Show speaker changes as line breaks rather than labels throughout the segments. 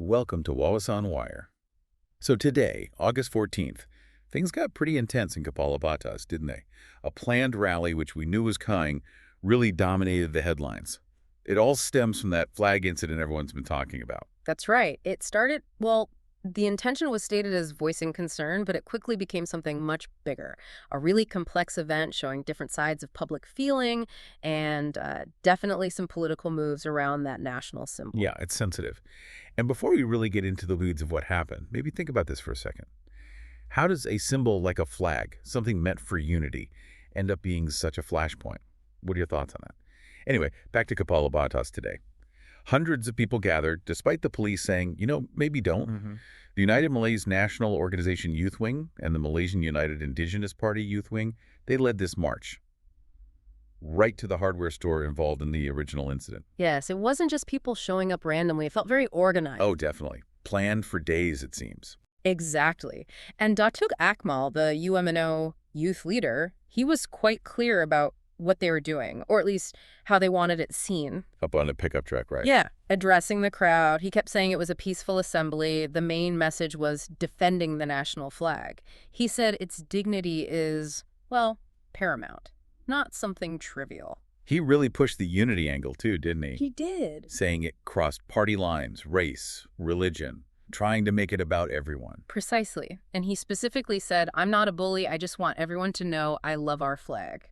Welcome to Wallace on Wire. So today, August 14th, things got pretty intense in Kepala Batas, didn't they? A planned rally which we knew was coming really dominated the headlines. It all stems from that flag incident everyone's been talking about.
That's right. It started, well, the intention was stated as voicing concern, but it quickly became something much bigger. A really complex event showing different sides of public feeling and definitely some political moves around that national symbol.
Yeah, it's sensitive. And before we really get into the weeds of what happened, maybe think about this for a second. How does a symbol like a flag, something meant for unity, end up being such a flashpoint? What are your thoughts on that? Anyway, back to Kepala Batas today. Hundreds of people gathered, despite the police saying, maybe don't. The United Malays National Organization Youth Wing and the Malaysian United Indigenous Party Youth Wing, they led this march right to the hardware store involved in the original incident.
Yes, it wasn't just people showing up randomly. It felt very organized.
Oh, definitely. Planned for days, it seems.
Exactly. And Datuk Akmal, the UMNO youth leader, he was quite clear about what they were doing, or at least how they wanted it seen.
Up on a pickup truck, right?
Yeah, addressing the crowd. He kept saying it was a peaceful assembly. The main message was defending the national flag. He said its dignity is, well, paramount, not something trivial.
He really pushed the unity angle too, didn't he?
He did.
Saying it crossed party lines, race, religion, trying to make it about everyone.
Precisely. And he specifically said, I'm not a bully. I just want everyone to know I love our flag.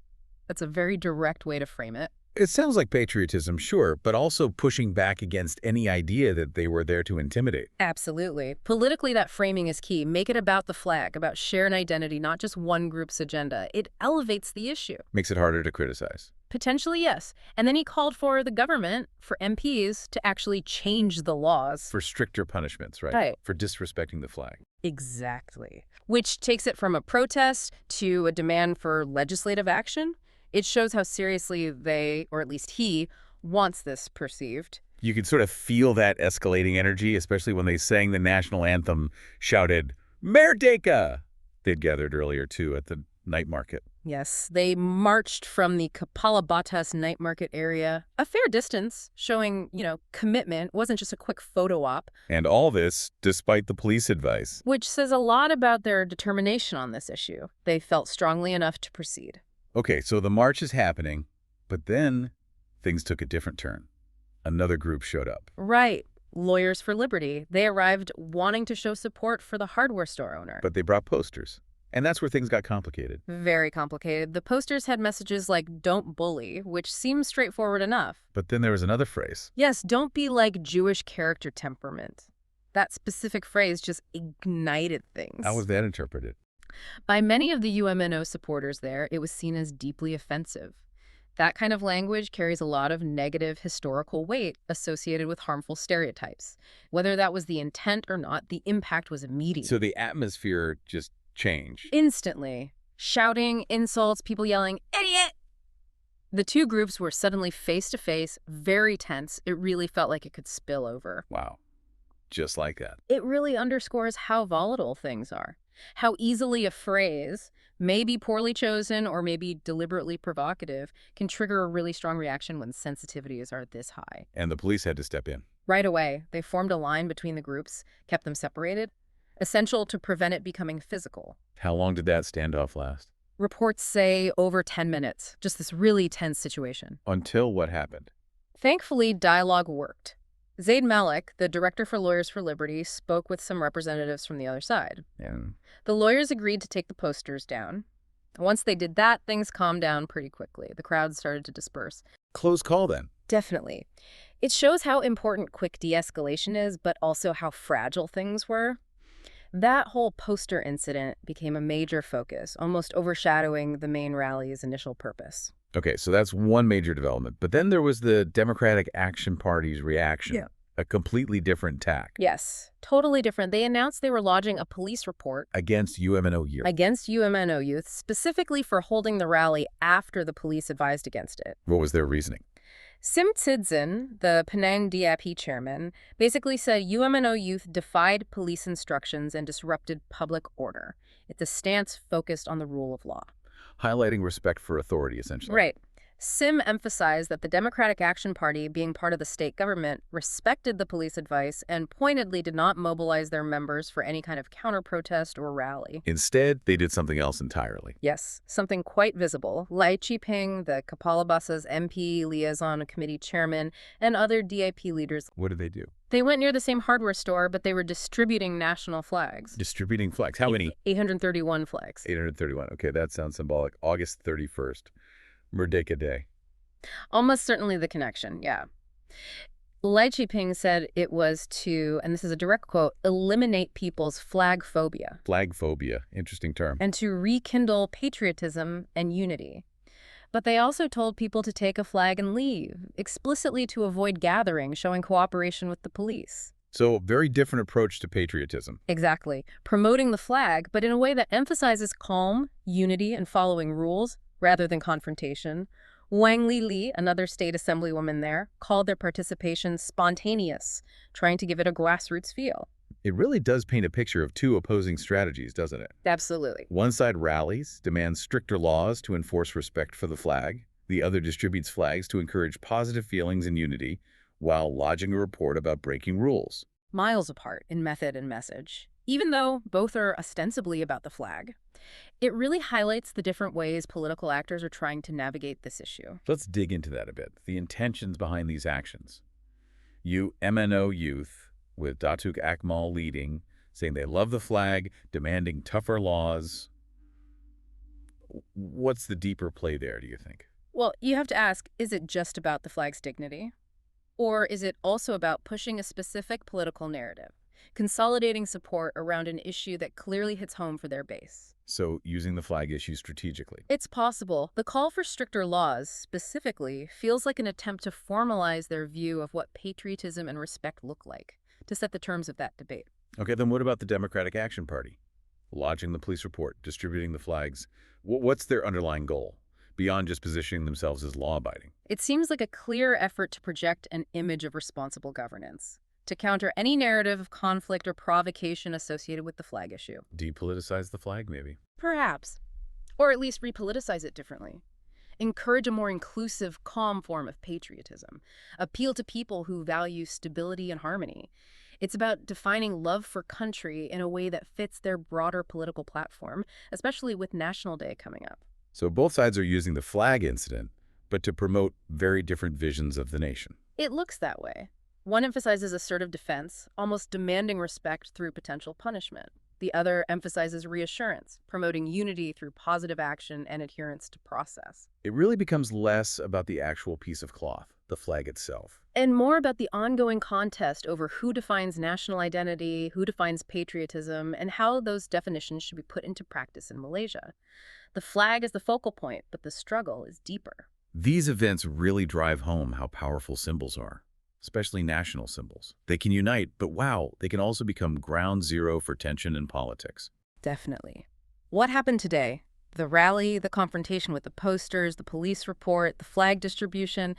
That's a very direct way to frame it.
It sounds like patriotism, sure, but also pushing back against any idea that they were there to intimidate.
Absolutely. Politically, that framing is key. Make it about the flag, about shared identity, not just one group's agenda. It elevates the issue.
Makes it harder to criticize.
Potentially, yes. And then he called for the government, for MPs, to actually change the laws.
For stricter punishments, right?
Right.
For disrespecting the flag.
Exactly. Which takes it from a protest to a demand for legislative action. It shows how seriously they, or at least he, wants this perceived.
You could sort of feel that escalating energy, especially when they sang the national anthem, shouted, Merdeka! They'd gathered earlier, too, at the night market.
Yes, they marched from the Kepala Batas night market area, a fair distance, showing, commitment. It wasn't just a quick photo op.
And all this despite the police advice.
Which says a lot about their determination on this issue. They felt strongly enough to proceed.
Okay, so the march is happening, but then things took a different turn. Another group showed up.
Right. Lawyers for Liberty. They arrived wanting to show support for the hardware store owner.
But they brought posters. And that's where things got complicated.
Very complicated. The posters had messages like, don't bully, which seems straightforward enough.
But then there was another phrase.
Yes, don't be like Jewish character temperament. That specific phrase just ignited things.
How was that interpreted?
By many of the UMNO supporters there, it was seen as deeply offensive. That kind of language carries a lot of negative historical weight associated with harmful stereotypes. Whether that was the intent or not, the impact was immediate.
So the atmosphere just changed.
Instantly. Shouting, insults, people yelling, idiot! The two groups were suddenly face-to-face, very tense. It really felt like it could spill over.
Wow. Just like that.
It really underscores how volatile things are. How easily a phrase, maybe poorly chosen or maybe deliberately provocative, can trigger a really strong reaction when sensitivities are this high.
And the police had to step in.
Right away, they formed a line between the groups, kept them separated, essential to prevent it becoming physical.
How long did that standoff last?
Reports say over 10 minutes, just this really tense situation.
Until what happened?
Thankfully, dialogue worked. Zaid Malik, the director for Lawyers for Liberty, spoke with some representatives from the other side.
And
the lawyers agreed to take the posters down. Once they did that, things calmed down pretty quickly. The crowd started to disperse.
Close call, then.
Definitely. It shows how important quick de-escalation is, but also how fragile things were. That whole poster incident became a major focus, almost overshadowing the main rally's initial purpose.
Okay, so that's one major development. But then there was the Democratic Action Party's reaction.
Yeah.
A completely different tack.
Yes, totally different. They announced they were lodging a police report
against UMNO Youth.
Against UMNO Youth, specifically for holding the rally after the police advised against it.
What was their reasoning?
Sim Tidzin, the Penang DIP chairman, basically said UMNO Youth defied police instructions and disrupted public order. It's a stance focused on the rule of law.
Highlighting respect for authority, essentially.
Right. Sim emphasized that the Democratic Action Party, being part of the state government, respected the police advice and pointedly did not mobilize their members for any kind of counter-protest or rally.
Instead, they did something else entirely.
Yes, something quite visible. Lai Chi-ping, the Kepala Batas MP Liaison Committee chairman, and other DIP leaders,
What did they do?
they went near the same hardware store, but they were distributing national flags.
Distributing flags. How many?
831 flags.
831. Okay, that sounds symbolic. August 31st. Merdeka Day.
Almost certainly the connection, yeah. Lai Chi-ping said it was to, and this is a direct quote, eliminate people's flag phobia
Flag phobia. Interesting term.
and to rekindle patriotism and unity. But they also told people to take a flag and leave, explicitly to avoid gathering, showing cooperation with the police.
So, very different approach to patriotism.
Exactly. Promoting the flag, but in a way that emphasizes calm, unity, and following rules, rather than confrontation. Wang Li, another state assemblywoman there, called their participation spontaneous, trying to give it a grassroots feel.
It really does paint a picture of two opposing strategies, doesn't it?
Absolutely.
One side rallies, demands stricter laws to enforce respect for the flag. The other distributes flags to encourage positive feelings and unity, while lodging a report about breaking rules.
Miles apart in method and message. Even though both are ostensibly about the flag, it really highlights the different ways political actors are trying to navigate this issue.
Let's dig into that a bit. The intentions behind these actions. UMNO Youth, with Datuk Akmal leading, saying they love the flag, demanding tougher laws. What's the deeper play there, do you think?
Well, you have to ask, is it just about the flag's dignity? Or is it also about pushing a specific political narrative, consolidating support around an issue that clearly hits home for their base?
So, using the flag issue strategically.
It's possible. The call for stricter laws, specifically, feels like an attempt to formalize their view of what patriotism and respect look like, to set the terms of that debate.
Okay, then what about the Democratic Action Party? Lodging the police report, distributing the flags. What's their underlying goal, beyond just positioning themselves as law-abiding?
It seems like a clear effort to project an image of responsible governance, to counter any narrative of conflict or provocation associated with the flag issue.
Depoliticize the flag, maybe.
Perhaps. Or at least repoliticize it differently. Encourage a more inclusive, calm form of patriotism. Appeal to people who value stability and harmony. It's about defining love for country in a way that fits their broader political platform, especially with National Day coming up.
So both sides are using the flag incident, but to promote very different visions of the nation.
It looks that way. One emphasizes assertive defense, almost demanding respect through potential punishment. The other emphasizes reassurance, promoting unity through positive action and adherence to process.
It really becomes less about the actual piece of cloth, the flag itself.
And more about the ongoing contest over who defines national identity, who defines patriotism, and how those definitions should be put into practice in Malaysia. The flag is the focal point, but the struggle is deeper.
These events really drive home how powerful symbols are, especially national symbols. They can unite, but wow, they can also become ground zero for tension in politics.
Definitely. What happened today? The rally, the confrontation with the posters, the police report, the flag distribution.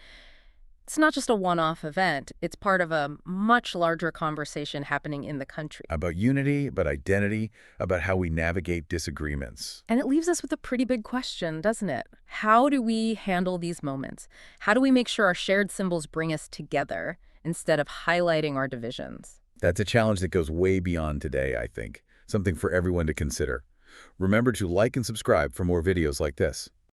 It's not just a one-off event. It's part of a much larger conversation happening in the country.
About unity, about identity, about how we navigate disagreements.
And it leaves us with a pretty big question, doesn't it? How do we handle these moments? How do we make sure our shared symbols bring us together instead of highlighting our divisions?
That's a challenge that goes way beyond today, I think. Something for everyone to consider. Remember to like and subscribe for more videos like this.